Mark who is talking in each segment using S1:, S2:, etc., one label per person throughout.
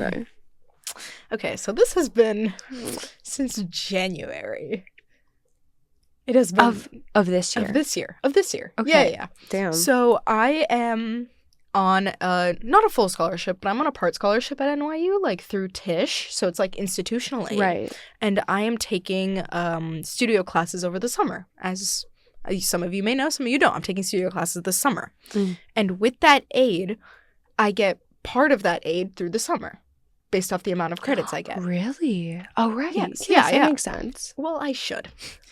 S1: Okay.
S2: Okay, so this has been since January. It has been
S1: of this year.
S2: Of this year.
S1: Okay.
S2: Yeah.
S1: Damn.
S2: So I am on not a full scholarship, but I'm on a part scholarship at NYU, like through Tisch. So it's like institutional aid.
S1: Right.
S2: And I am taking studio classes over the summer. As some of you may know, some of you don't. I'm taking studio classes this summer. And with that aid, I get part of that aid through the summer based off the amount of credits I get.
S1: Really? Oh, right.
S2: Yes,
S1: that
S2: yeah.
S1: makes sense.
S2: Well, I should.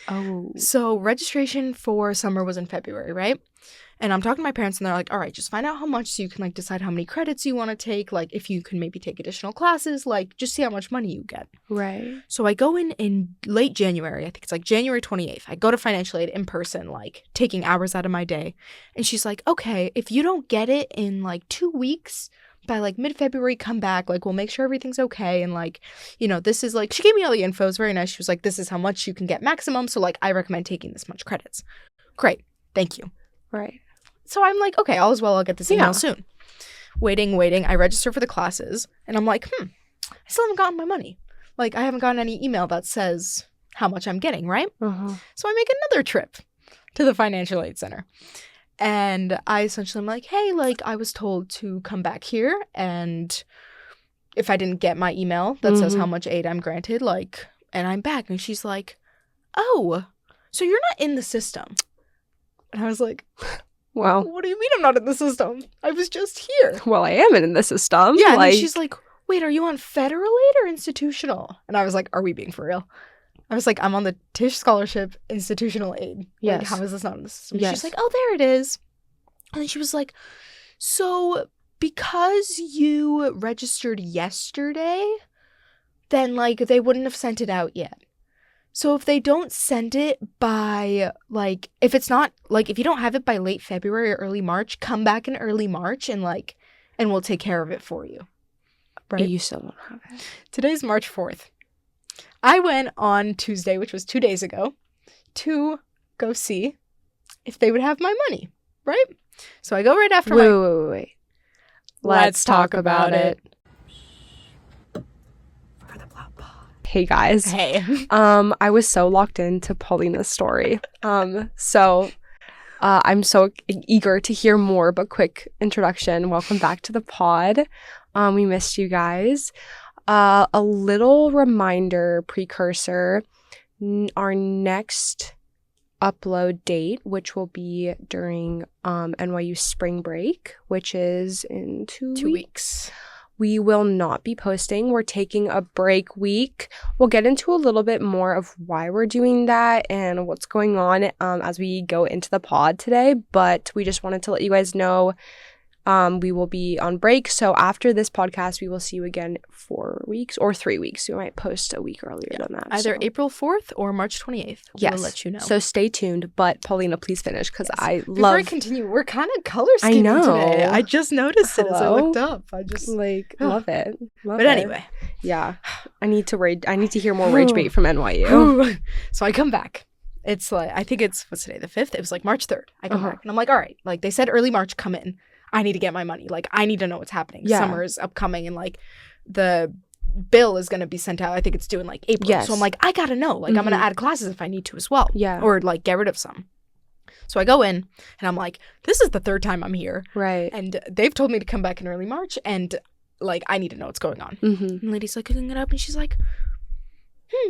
S1: Oh.
S2: So registration for summer was in February, right? And I'm talking to my parents, and they're like, all right, just find out how much so you can, like, decide how many credits you want to take. Like, if you can maybe take additional classes, like, just see how much money you get.
S1: Right.
S2: So I go in late January. I think it's, like, January 28th. I go to financial aid in person, like, taking hours out of my day. And she's like, okay, if you don't get it in, like, 2 weeks, by, like, mid-February, come back. Like, we'll make sure everything's okay. And, like, you know, this is, like, she gave me all the info. It was very nice. She was like, this is how much you can get maximum. So, like, I recommend taking this much credits. Great. Thank you.
S1: Right.
S2: So I'm like, okay, all is well. I'll get this email soon. Waiting. I register for the classes. And I'm like, I still haven't gotten my money. Like, I haven't gotten any email that says how much I'm getting, right? So I make another trip to the financial aid center. And I essentially am like, hey, like, I was told to come back here. And if I didn't get my email that says how much aid I'm granted, like, and I'm back. And she's like, oh, so you're not in the system. And I was like...
S1: Well,
S2: what do you mean I'm not in the system? I was just here.
S1: Well, I am in the system.
S2: Yeah, and she's like, wait, are you on federal aid or institutional? And I was like, are we being for real? I was like, I'm on the Tisch Scholarship institutional aid.
S1: Yes.
S2: Like, how is this not in the system?
S1: Yes.
S2: She's like, oh, there it is. And then she was like, so because you registered yesterday, then, like, they wouldn't have sent it out yet. So if they don't send it by, like, if it's not, like, if you don't have it by late February or early March, come back in early March and, like, and we'll take care of it for you. Right?
S1: You still don't have it.
S2: Today's March 4th. I went on Tuesday, which was 2 days ago, to go see if they would have my money, right? So I go right after
S1: Wait. Let's talk about it. Hey guys.
S2: Hey.
S1: I was so locked into Paulina's story. I'm so eager to hear more, but quick introduction. Welcome back to the pod. We missed you guys. A little reminder, precursor, our next upload date, which will be during NYU spring break, which is in 2 weeks. We will not be posting. We're taking a break week. We'll get into a little bit more of why we're doing that and what's going on as we go into the pod today. But we just wanted to let you guys know we will be on break. So after this podcast, we will see you again 4 weeks or 3 weeks. We might post a week earlier than that.
S2: Either April 4th or March 28th. We'll let you know.
S1: So stay tuned. But Paulina, please finish because
S2: Before I continue, we're kind of color scheming today. I just noticed it as I looked up. I just
S1: love it.
S2: Anyway.
S1: Yeah. I need to hear more rage bait from NYU.
S2: So I come back. It's like, I think it's, what's today, the 5th? It was like March 3rd. I come back and I'm like, all right, like they said early March, come in. I need to get my money. Like, I need to know what's happening.
S1: Yeah.
S2: Summer is upcoming and, like, the bill is going to be sent out. I think it's due in, like, April.
S1: Yes.
S2: So I'm like, I got to know. Like, I'm going to add classes if I need to as well.
S1: Yeah.
S2: Or, like, get rid of some. So I go in and I'm like, this is the third time I'm here.
S1: Right.
S2: And they've told me to come back in early March and, like, I need to know what's going on. And the lady's, like, cooking it up and she's like,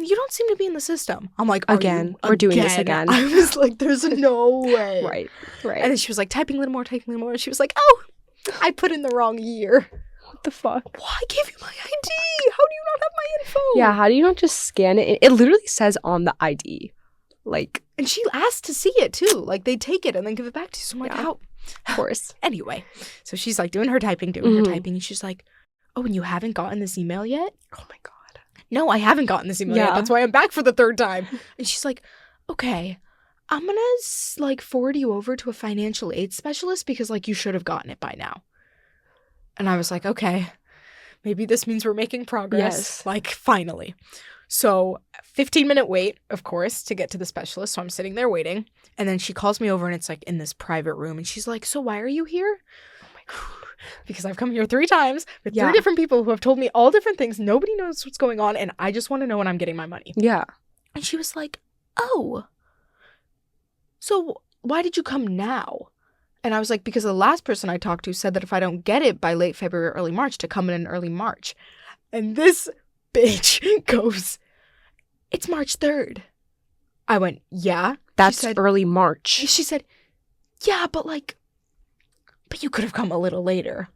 S2: you don't seem to be in the system. I'm like,
S1: we're doing this again.
S2: I was like, there's no way.
S1: Right.
S2: And then she was like, typing a little more. And she was like, oh, I put in the wrong year.
S1: What the fuck?
S2: Well, I gave you my ID. How do you not have my info?
S1: Yeah, how do you not just scan it? It literally says on the ID. Like.
S2: And she asked to see it too. Like, they take it and then give it back to you. So I'm like, how?
S1: Of course.
S2: Anyway, so she's like doing her typing. And she's like, oh, and you haven't gotten this email yet?
S1: Oh my God.
S2: No, I haven't gotten this email yet. That's why I'm back for the third time. And she's like, okay, I'm going to, like, forward you over to a financial aid specialist because, like, you should have gotten it by now. And I was like, okay, maybe this means we're making progress.
S1: Yes.
S2: Like, finally. So 15-minute wait, of course, to get to the specialist. So I'm sitting there waiting. And then she calls me over and it's, like, in this private room. And she's like, so why are you here? Oh my because I've come here 3 times with 3 different people who have told me all different things. Nobody knows what's going on, and I just want to know when I'm getting my money.
S1: Yeah.
S2: And she was like, oh, so why did you come now? And I was like, because the last person I talked to said that if I don't get it by late February or early March, to come in early March. And this bitch goes, it's March 3rd. I went, yeah.
S1: That's early March.
S2: She said, yeah, but you could have come a little later.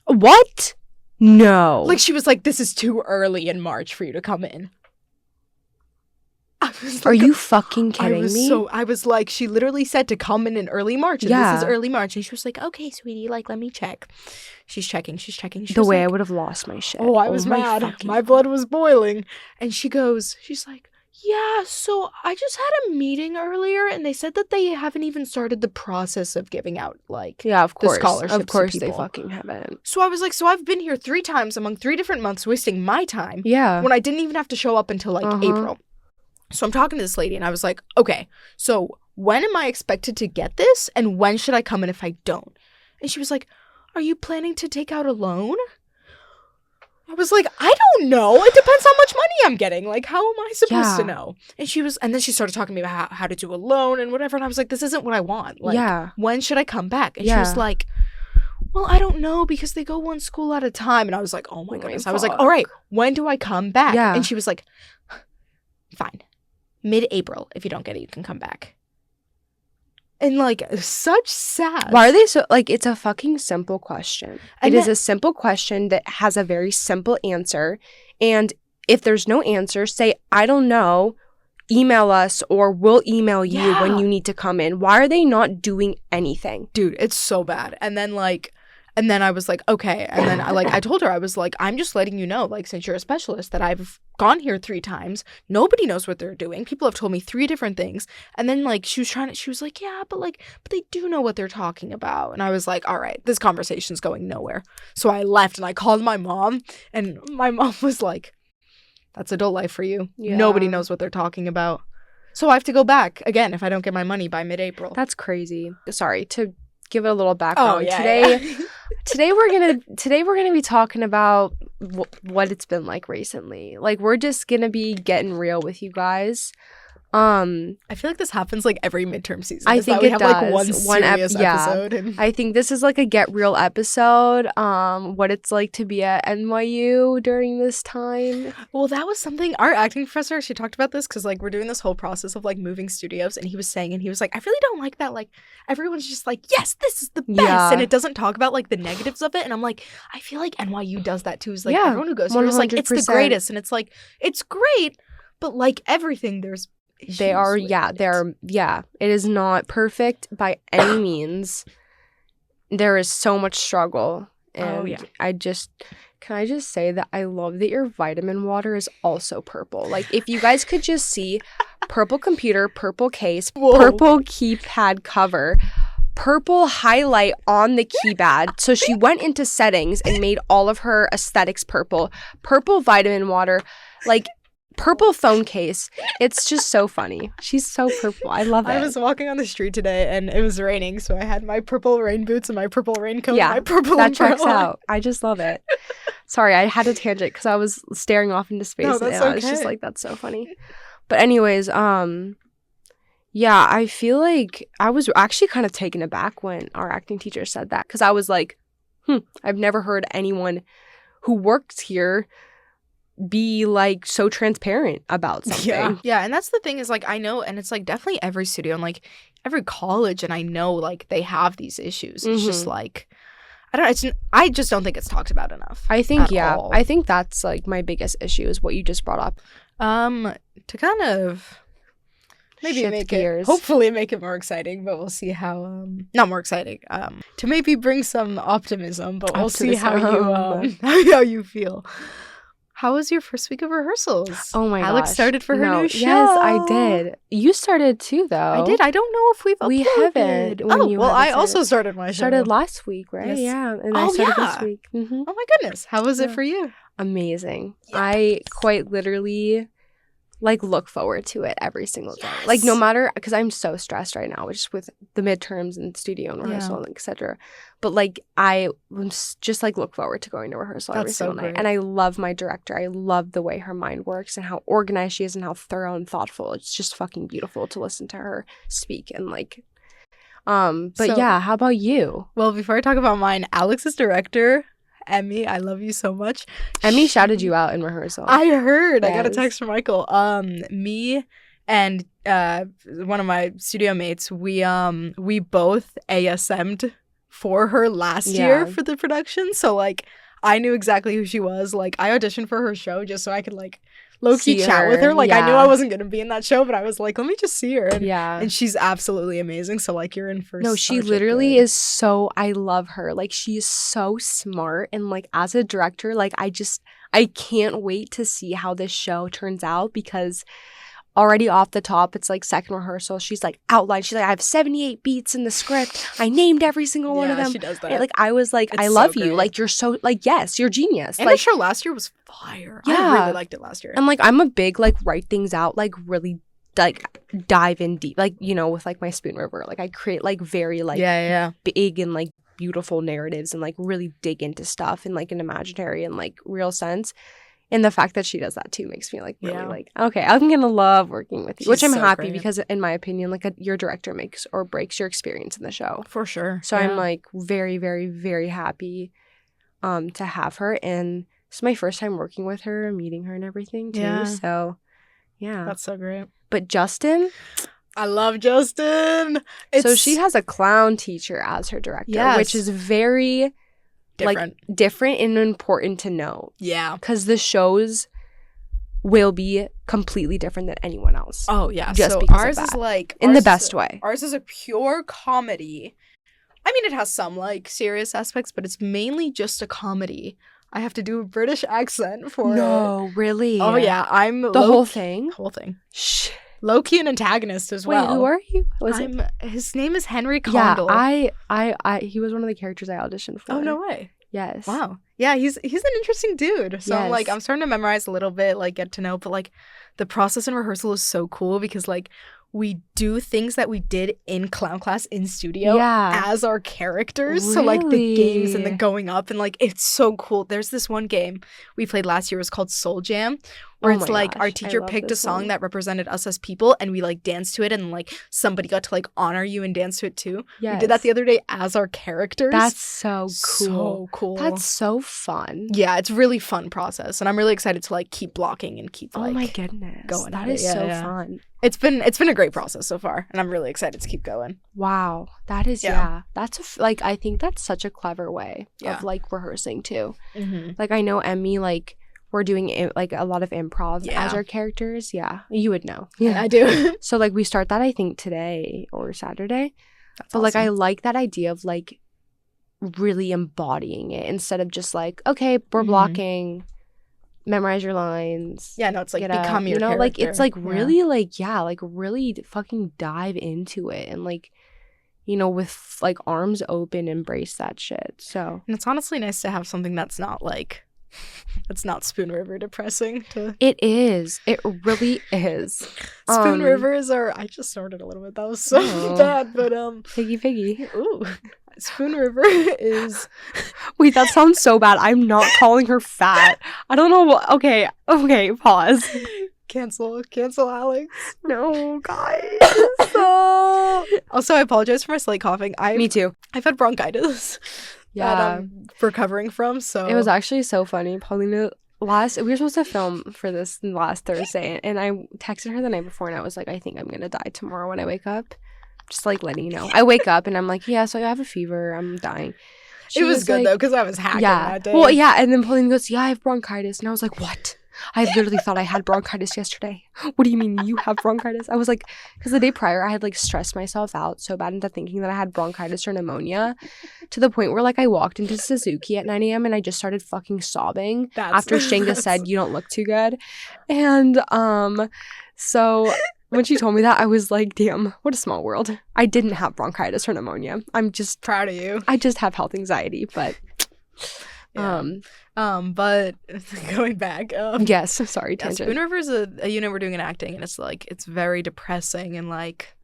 S1: What? No.
S2: Like, she was like, this is too early in March for you to come in.
S1: Are you fucking kidding me?
S2: I was like, she literally said to come in early March. And this is early March. And she was like, okay, sweetie, let me check. She's checking.
S1: The way I would have lost my shit.
S2: Oh, I was mad. My blood was boiling. And she's like, yeah, so I just had a meeting earlier and they said that they haven't even started the process of giving out,
S1: of course.
S2: the scholarships.
S1: Of course
S2: to
S1: they
S2: people.
S1: fucking haven't.
S2: So I was like, so I've been here 3 times among 3 different months wasting my time.
S1: Yeah.
S2: When I didn't even have to show up until April. So I'm talking to this lady and I was like, okay, so when am I expected to get this and when should I come in if I don't? And she was like, are you planning to take out a loan? I was like, I don't know. It depends how much money I'm getting. How am I supposed to know? And then she started talking to me about how to do a loan and whatever. And I was like, this isn't what I want. When should I come back? And she was like, well, I don't know because they go one school at a time. And I was like, oh my goodness. I was like, all right, when do I come back?
S1: Yeah.
S2: And she was like, fine. Mid-April, if you don't get it, you can come back. And such sad.
S1: Why are they so it's a fucking simple question. It is a simple question that has a very simple answer. And if there's no answer, say, I don't know, email us or we'll email you when you need to come in. Why are they not doing anything?
S2: Dude, it's so bad. And then I was like, okay. And then I told her, I was like, I'm just letting you know, since you're a specialist, that I've gone here 3 times. Nobody knows what they're doing. People have told me 3 different things. And then she was like, yeah, but they do know what they're talking about. And I was like, all right, this conversation's going nowhere. So I left and I called my mom and my mom was like, that's adult life for you. Yeah. Nobody knows what they're talking about. So I have to go back again if I don't get my money by mid-April.
S1: That's crazy. Sorry to give it a little background. Today we're gonna be talking about what it's been like recently. We're just gonna be getting real with you guys.
S2: I feel like this happens every midterm season.
S1: I think it does.
S2: One serious episode.
S1: And I think this is a get real episode. What it's like to be at NYU during this time.
S2: Well, that was something our acting professor. She talked about this because we're doing this whole process of moving studios, and he was like, I really don't like that. Everyone's just yes, this is the best, and it doesn't talk about the negatives of it. And I'm like, I feel like NYU does that too. Is everyone who goes here is it's the greatest, and it's it's great, but everything there's.
S1: They are, it is not perfect by any means. There is so much struggle. And can I just say that I love that your vitamin water is also purple. If you guys could just see purple computer, purple case, purple keypad cover, purple highlight on the keypad. So she went into settings and made all of her aesthetics purple vitamin water, purple phone case. It's just so funny. She's so purple. I love it.
S2: I was walking on the street today and it was raining, so I had my purple rain boots and my purple raincoat and my purple umbrella. That checks out.
S1: I just love it. Sorry, I had a tangent because I was staring off into space and I was just that's so funny. But anyways, I feel like I was actually kind of taken aback when our acting teacher said that because I was like, I've never heard anyone who works here be so transparent about something.
S2: Yeah, and that's the thing is I know, and it's definitely every studio and every college, and I know they have these issues. It's just I just don't think it's talked about enough.
S1: I think all. I think that's my biggest issue is what you just brought up.
S2: To kind of maybe
S1: shift
S2: make
S1: gears.
S2: Hopefully make it more exciting, but we'll see how not more exciting. To maybe bring some optimism, but we'll see how you feel. How was your first week of rehearsals?
S1: Oh my gosh.
S2: Alex started for her new show.
S1: Yes, I did. You started too, though.
S2: I did. I don't know if we've uploaded.
S1: We haven't.
S2: I also started my show.
S1: Started last week, right? Yes. Yeah. And I started this week. Mm-hmm.
S2: Oh my goodness. How was it for you?
S1: Amazing. Yes. I quite literally like look forward to it every single day.
S2: Yes.
S1: Like no matter, because I'm so stressed right now just with the midterms and studio and rehearsal and etc. But like I just like look forward to going to rehearsal every single night. And I love my director. I love the way her mind works and how organized she is and how thorough and thoughtful. It's just fucking beautiful to listen to her speak and like but so, yeah, how about you?
S2: Well, before I talk about mine, Alex's director, Emmy, I love you so much.
S1: Emmy shouted you out in rehearsal.
S2: I heard. Yes. I got a text from Michael. Me and one of my studio mates, we both ASM'd for her last year for the production. So like I knew exactly who she was. Like I auditioned for her show just so I could like low-key chat with her. Like I knew I wasn't gonna be in that show, but I was like, let me just see her. And she's absolutely amazing. So like you're in for
S1: no, she literally is so, I love her. Like she's so smart, and like as a director, like I can't wait to see how this show turns out, because already off the top, it's like second rehearsal, she's like outlined, she's like, I have 78 beats in the script, I named every single one of them.
S2: She does that.
S1: And like I was like, I love you, like you're so like, yes, you're genius.
S2: And
S1: like
S2: the show last year was fire.
S1: Yeah,
S2: I really liked it last year.
S1: And like I'm a big like write things out, like really like dive in deep, like you know, with like my Spoon River, like I create like very like big and like beautiful narratives and like really dig into stuff in like an imaginary and like real sense. And the fact that she does that too makes me like really like, okay, I'm gonna love working with you. Which I'm so happy great. Because in my opinion, like your director makes or breaks your experience in the show.
S2: For sure.
S1: So I'm like very, very, very happy to have her. And it's my first time working with her and meeting her and everything too. Yeah. So yeah.
S2: That's so great.
S1: But Justin,
S2: I love Justin.
S1: So she has a clown teacher as her director, which is very different and important to know. Yeah. Because the shows will be completely different than anyone else.
S2: Oh, yeah.
S1: Just
S2: so
S1: because
S2: ours
S1: of that.
S2: Is like...
S1: In the best way.
S2: Ours is a pure comedy. I mean, it has some, like, serious aspects, but it's mainly just a comedy. I have to do a British accent for
S1: No,
S2: it.
S1: Really?
S2: Oh, yeah. I'm...
S1: The whole thing?
S2: The whole thing.
S1: Shh.
S2: Low-key an antagonist as well.
S1: Wait, who are you?
S2: His name is Henry Condell.
S1: Yeah, he was one of the characters I auditioned for.
S2: Oh, no way.
S1: Yes.
S2: Wow. Yeah, he's an interesting dude. So I'm starting to memorize a little bit, like get to know, but like the process in rehearsal is so cool because like we do things that we did in clown class in studio as our characters. Really? So like the games and the going up and like it's so cool. There's this one game we played last year, it was called Soul Jam, where it's like our teacher picked a song that represented us as people and we like danced to it and like somebody got to like honor you and dance to it too. Yes. We did that the other day as our characters.
S1: That's so cool.
S2: So cool.
S1: That's so fun.
S2: Yeah, it's really fun process and I'm really excited to like keep blocking and keep like
S1: oh my goodness
S2: going.
S1: That is so fun.
S2: It's been a great process so far and I'm really excited to keep going.
S1: Wow. That is that's like I think that's such a clever way of like rehearsing too. Mm-hmm. Like I know Emmy, like we're doing like a lot of improv as our characters. Yeah, you would know.
S2: Yeah, I do.
S1: So like we start that I think today or Saturday. That's awesome. Like I like that idea of like really embodying it instead of just like, okay, we're blocking, memorize your lines.
S2: Yeah, no, it's like become your character.
S1: Like it's like really like like really fucking dive into it and like, you know, with like arms open, embrace that shit. So
S2: and it's honestly nice to have something that's not like it's not Spoon River depressing to...
S1: It is. It really is.
S2: Spoon River is our... I just snorted a little bit. That was so bad, but
S1: Piggy.
S2: Ooh. Spoon River is...
S1: Wait, that sounds so bad. I'm not calling her fat. I don't know what... Okay, pause.
S2: Cancel Alex.
S1: No, guys.
S2: Also, I apologize for my slight coughing.
S1: Me too.
S2: I've had bronchitis. That I'm recovering from, so
S1: it was actually so funny. Paulina, we were supposed to film for this last Thursday, and I texted her the night before, and I was like, I think I'm gonna die tomorrow when I wake up. Just like letting you know. I wake up and I'm like, yeah, so I have a fever. I'm dying.
S2: It was good though, because I was hacking that day.
S1: Well, yeah, and then Paulina goes, yeah, I have bronchitis, and I was like, what? I literally thought I had bronchitis yesterday. What do you mean you have bronchitis? I was like, because the day prior I had like stressed myself out so bad into thinking that I had bronchitis or pneumonia to the point where like I walked into Suzuki at 9 a.m. and I just started fucking sobbing after Shinga said, you don't look too good. And so when she told me that, I was like, damn, what a small world. I didn't have bronchitis or pneumonia. I'm just
S2: proud of you.
S1: I just have health anxiety, but
S2: Yeah. But going back.
S1: Yes, sorry,
S2: Yeah,
S1: tangent.
S2: Spoon River is a unit we're doing in acting, and it's like it's very depressing, and like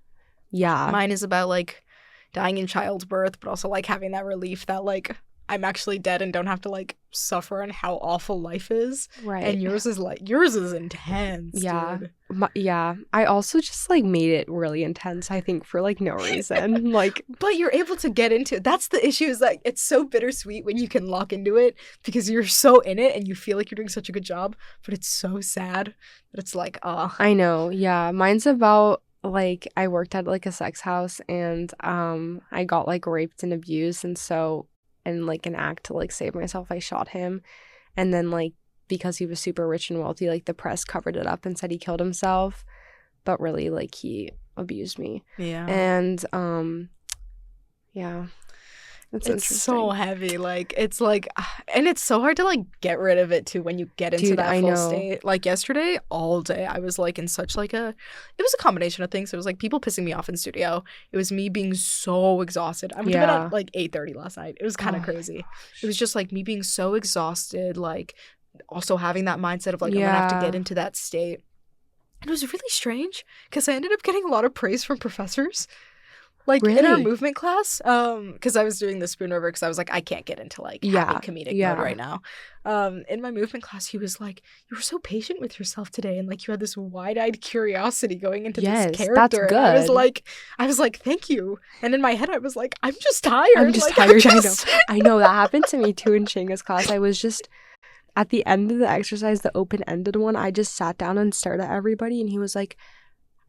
S2: mine is about like dying in childbirth, but also like having that relief that like I'm actually dead and don't have to like suffer on how awful life is.
S1: Right.
S2: And yours is intense.
S1: Yeah.
S2: Dude.
S1: Yeah. I also just like made it really intense, I think, for like no reason. Like,
S2: but you're able to get into it. That's the issue, is that it's so bittersweet when you can lock into it because you're so in it and you feel like you're doing such a good job, but it's so sad that it's like,
S1: I know. Yeah. Mine's about like I worked at like a sex house and I got like raped and abused, and so in like an act to like save myself, I shot him. And then like because he was super rich and wealthy, like the press covered it up and said he killed himself, but really like he abused me.
S2: Yeah.
S1: And yeah.
S2: It's so heavy. Like it's like, and it's so hard to like get rid of it too when you get into that full state. Like yesterday, all day, I was like in such like it was a combination of things. It was like people pissing me off in studio. It was me being so exhausted. I went to bed at like 8:30 last night. It was kind of crazy. It was just like me being so exhausted, like also having that mindset of like I'm gonna have to get into that state. And it was really strange because I ended up getting a lot of praise from professors. Like, in our movement class, because I was doing the Spoon River because I was like, I can't get into, like, having comedic mode right now. In my movement class, he was like, you were so patient with yourself today, and, like, you had this wide-eyed curiosity going into this character. That's good. And I was like, thank you. And in my head, I was like, I'm just tired.
S1: I'm just tired, I know. That happened to me, too, in Shinga's class. I was just, at the end of the exercise, the open-ended one, I just sat down and stared at everybody, and he was like,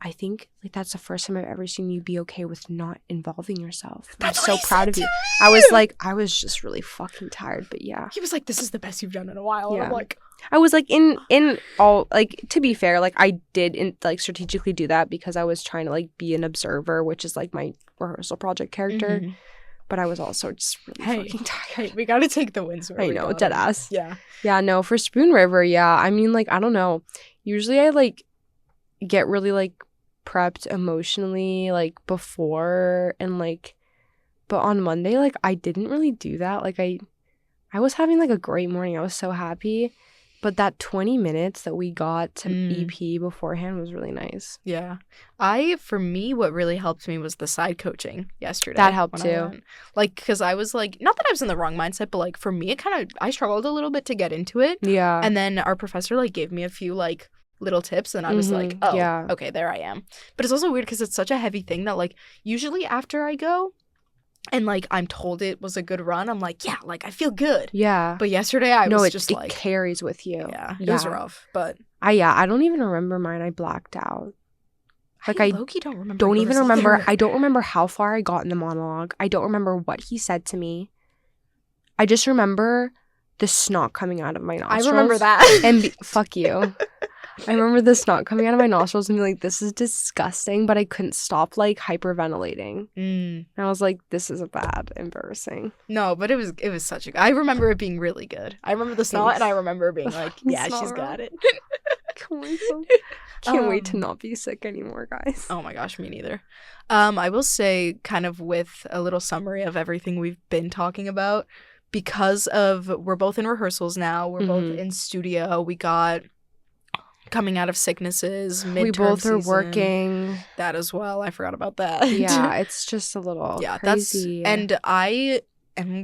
S1: I think like that's the first time I've ever seen you be okay with not involving yourself. I'm so proud of you. I was just really fucking tired, but yeah.
S2: He was like, this is the best you've done in a while. And I'm like,
S1: I was like in all, like, to be fair, like I did like strategically do that because I was trying to like be an observer, which is like my rehearsal project character. Mm-hmm. But I was also just really fucking tired.
S2: Hey, we gotta take the wins.
S1: I know, dead ass.
S2: Yeah.
S1: Yeah, no, for Spoon River, yeah. I mean, like, I don't know. Usually I like get really like prepped emotionally like before, and like, but on Monday like I didn't really do that. Like I was having like a great morning. I was so happy, but that 20 minutes that we got to EP beforehand was really nice.
S2: Yeah. For me, what really helped me was the side coaching yesterday.
S1: That helped too.
S2: Like, because I was like, not that I was in the wrong mindset, but like for me, I struggled a little bit to get into it.
S1: Yeah.
S2: And then our professor like gave me a few like little tips, and I was like, oh, okay, there I am. But it's also weird because it's such a heavy thing that like usually after I go and like I'm told it was a good run, I'm like, yeah, like I feel good.
S1: Yeah.
S2: But yesterday I was just like,
S1: it carries with you.
S2: Yeah, it was rough. But
S1: I don't even remember mine. I blacked out. Like I
S2: low-key don't remember.
S1: I don't remember how far I got in the monologue. I don't remember what he said to me. I just remember the snot coming out of my nostrils.
S2: I remember that.
S1: And fuck you. I remember the snot coming out of my nostrils and being like, this is disgusting, but I couldn't stop like hyperventilating. And I was like, this is embarrassing.
S2: No, but it was such a, I remember it being really good. I remember the snot and I remember being like, yeah, she's got it.
S1: Can't wait to not be sick anymore, guys.
S2: Oh my gosh, me neither. I will say, kind of with a little summary of everything we've been talking about, because of we're both in rehearsals now, we're both in studio, we got coming out of sicknesses, midterm
S1: we both are
S2: season,
S1: working.
S2: That as well. I forgot about that.
S1: Yeah, it's just a little crazy.
S2: And I am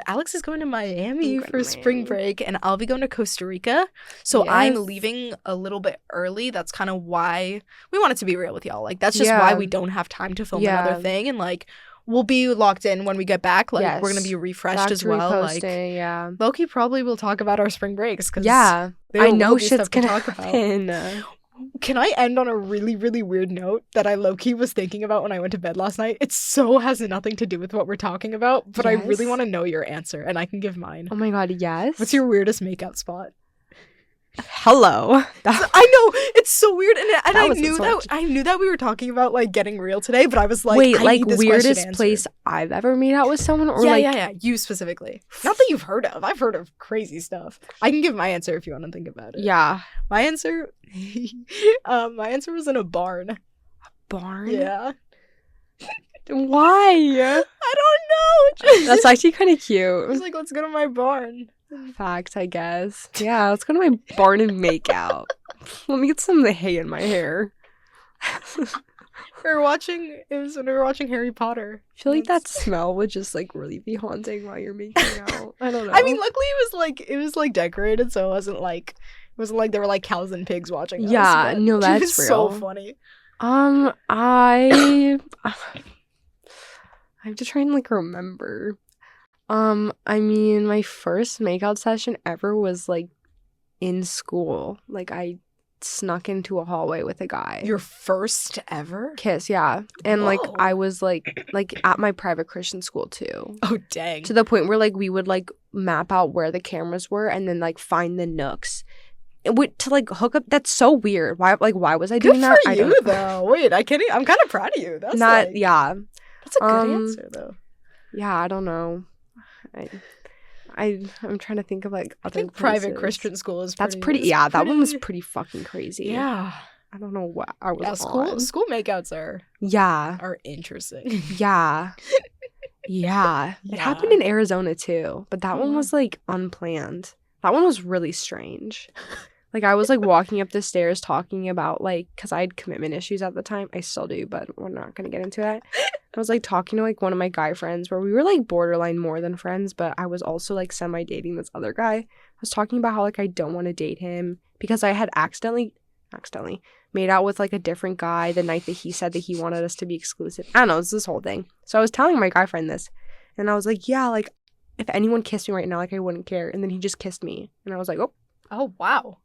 S2: Alex is going to Miami for spring break, and I'll be going to Costa Rica. So I'm leaving a little bit early. That's kind of why we wanted to be real with y'all. Like, that's just why we don't have time to film another thing. And like, we'll be locked in when we get back. Like, we're going to be refreshed as well.
S1: Reposting,
S2: like, Loki probably will talk about our spring breaks. Cause
S1: I know shit's going to happen.
S2: Can I end on a really, really weird note that I low-key was thinking about when I went to bed last night? It so has nothing to do with what we're talking about, but I really want to know your answer, and I can give mine.
S1: Oh my god, yes?
S2: What's your weirdest makeout spot?
S1: Hello.
S2: I know, it's so weird, and I knew that we were talking about like getting real today, but I was like,
S1: wait, like weirdest place I've ever made out with someone, or
S2: yeah, you specifically. Not that you've heard of. I've heard of crazy stuff. I can give my answer if you want to think about it.
S1: Yeah,
S2: my answer was in a barn.
S1: A barn?
S2: Yeah.
S1: Why?
S2: I don't know.
S1: That's actually kind of
S2: I
S1: cute.
S2: was like, let's go to my barn.
S1: Fact, I guess. Yeah, let's go to my barn and make out. Let me get some of the hay in my hair.
S2: We were watching Harry Potter.
S1: I feel like that smell would just like really be haunting while you're making out. I don't know.
S2: I mean, luckily it was like decorated, so it wasn't like there were like cows and pigs watching us.
S1: Yeah, no, that's
S2: it was
S1: real.
S2: so funny.
S1: I have to try and like remember. I mean, my first makeout session ever was like in school. Like I snuck into a hallway with a guy.
S2: Your first ever
S1: kiss, yeah. And
S2: Whoa.
S1: like I was like at my private Christian school too.
S2: Oh dang.
S1: To the point where like we would like map out where the cameras were and then like find the nooks. To like hook up. That's so weird. Why was I doing that?
S2: Good for you though. Wait, I'm kind of proud of you. That's
S1: not
S2: like,
S1: yeah.
S2: That's a good answer though.
S1: Yeah, I don't know. I'm trying to think of like other
S2: I think private Christian school is
S1: that's pretty yeah, that one was pretty fucking crazy.
S2: Yeah.
S1: I don't know what I was
S2: on. School makeouts are interesting.
S1: Yeah. Yeah. It happened in Arizona too, but that one was like unplanned. That one was really strange. Like I was like walking up the stairs talking about like, because I had commitment issues at the time. I still do, but we're not going to get into that. I was like talking to like one of my guy friends where we were like borderline more than friends, but I was also like semi-dating this other guy. I was talking about how like I don't want to date him because I had accidentally made out with like a different guy the night that he said that he wanted us to be exclusive. I don't know, it's this whole thing. So I was telling my guy friend this and I was like, yeah, like if anyone kissed me right now, like I wouldn't care. And then he just kissed me and I was like,
S2: oh wow.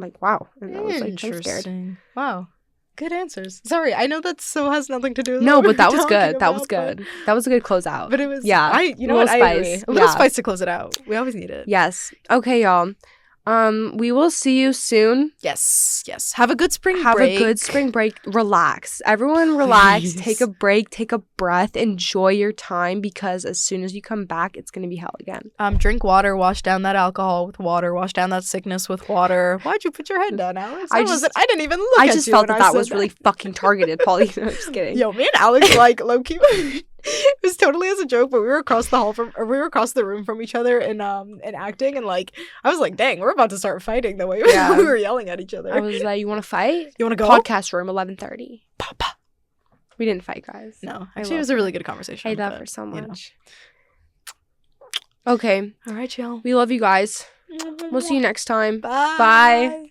S1: Like, wow. And I was like, I'm scared.
S2: Wow. Good answers. Sorry, I know that so has nothing to do with
S1: no, but that was good. That was good. That was a good closeout.
S2: But it was,
S1: you know
S2: what,
S1: spice.
S2: I agree. A little spice to close it out. We always need it.
S1: Yes. Okay, y'all. We will see you soon.
S2: Yes. Have a good spring break.
S1: Have a good spring break. Relax. Everyone relax.
S2: Please.
S1: Take a break. Take a breath. Enjoy your time because as soon as you come back, it's going to be hell again.
S2: Drink water. Wash down that alcohol with water. Wash down that sickness with water. Why'd you put your head down, Alex? I didn't even look at you.
S1: I just felt that was really fucking targeted, Polly. No, I'm just kidding.
S2: Yo, me and Alex like low-key. It was totally as a joke, but we were across the room from each other in acting, and like I was like, dang, we're about to start fighting the way we were yelling at each other.
S1: I was like, you want to fight?
S2: You want to go?
S1: Podcast room, 11:30. Papa. We didn't fight, guys.
S2: No, actually, it was a really good conversation.
S1: I love her so much. Okay.
S2: All right, y'all.
S1: We love you guys. We'll see you next time.
S2: Bye.
S1: Bye.